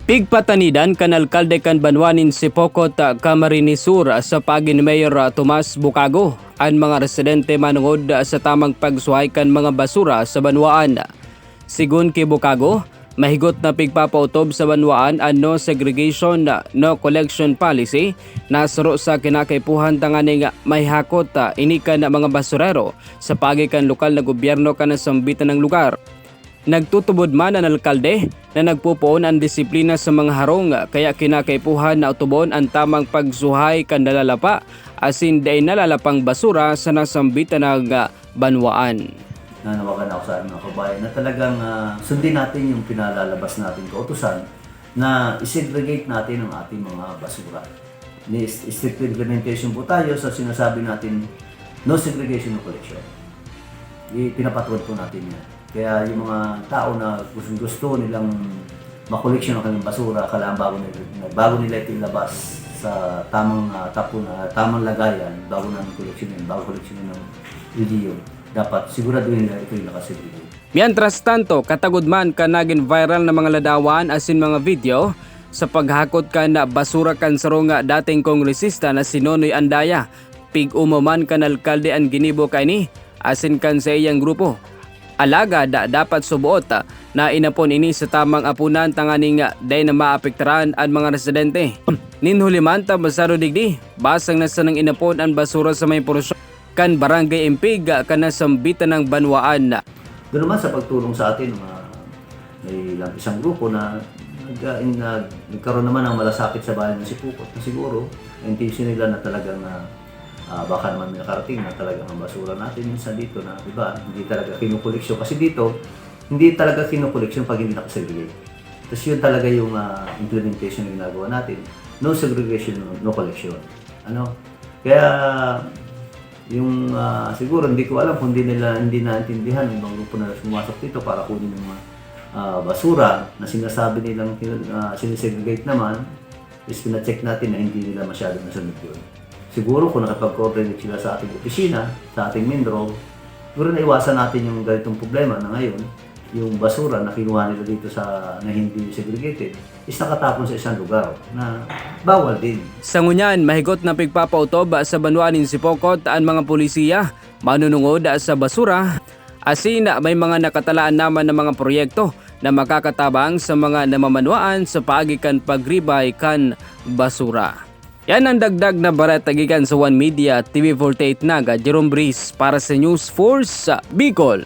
Pigpatanidan kan alkalde kan Banwanin si Pocot Camarines Sur sa pagi ni Mayor Tomas Bucago ang mga residente manungod sa tamang pagsuhay kan mga basura sa Banwaan. Sigun kay Bucago, mahigot na pigpapautob sa Banwaan ang no segregation no collection policy na suro sa kinakaipuhan tanganing may hakot inikan mga basurero sa pagi kan lokal na gobyerno kan sambitan ng lugar. Nagtutubod man ang alkalde na nagpupuon ang disiplina sa mga harong kaya kinakaipuhan na utubon ang tamang pagsuhay kan nalalapa asin day nalalapang basura sa nasambitan ng Banwaan. Nanawagan ako sa mga kabayan na talagang sundin natin yung pinalalabas natin kautusan na isegregate natin ang ating mga basura. Strict implementation po tayo sa sinasabi natin no segregation no collection. Pinapatuwad po natin yan. Kaya yung mga tao na gusto nilang makoleksyon ng kanilang basura, kailangan bago nila ito ilabas sa tamang tapon, tamang lagayan, bago koleksyonin ng LGU, dapat siguraduhin nila ito yung nakasegregate. Mientras tanto, katagod man ka naging viral na mga ladawan asin mga video sa paghakot ka na basura kan sarong dating kongresista na si Nonoy Andaya. Pig-umaman kan alkalde ang ginibo kani asin kan sa iyang grupo. Alaga dapat subuot na inapon ini sa tamang apunan tanganing day na maapektaran ang mga residente. Ninhuliman ta basaro digdi, basang nasa nang inapon ang basura sa may porosyon kan barangay Impig kan nasambitan ng Banwaan. Doon naman sa pagtulong sa atin, may isang grupo na nagkaroon naman ng malasakit sa bayan ng Sipukot. Siguro, intention nila na talagang baka naman may nakarating na talagang ang basura natin minsan dito na iba, hindi talaga kinukoleksyon. Kasi dito, hindi talaga kinukoleksyon pag hindi nakasegregate. Tapos yun talaga yung implementation na ginagawa natin. No segregation, no collection. Kaya yung siguro hindi ko alam kung hindi naintindihan yung ibang grupo na sumasok dito para kunin yung basura na sinasabi nilang sinisegregate naman is pina-check natin na hindi nila masyadong nasunod yun. Siguro kung nakapag-coordinate sila sa ating opisina, sa ating Mindro, siguro naiwasan natin yung ganitong problema na ngayon, yung basura na kinuha nila dito na hindi segregated is nakatapon sa isang lugar na bawal din. Sa ngunyan, mahigot na pigpapautob sa Banwanin si Pocot ang mga polisiya, manunungod sa basura, asin may mga nakatalaan naman ng mga proyekto na makakatabang sa mga namamanwaan sa pagikan pagribay kan basura. Yan ang dagdag na barat tagikan sa One Media TV 48 Naga, Jerome Breeze para sa News Force Bicol.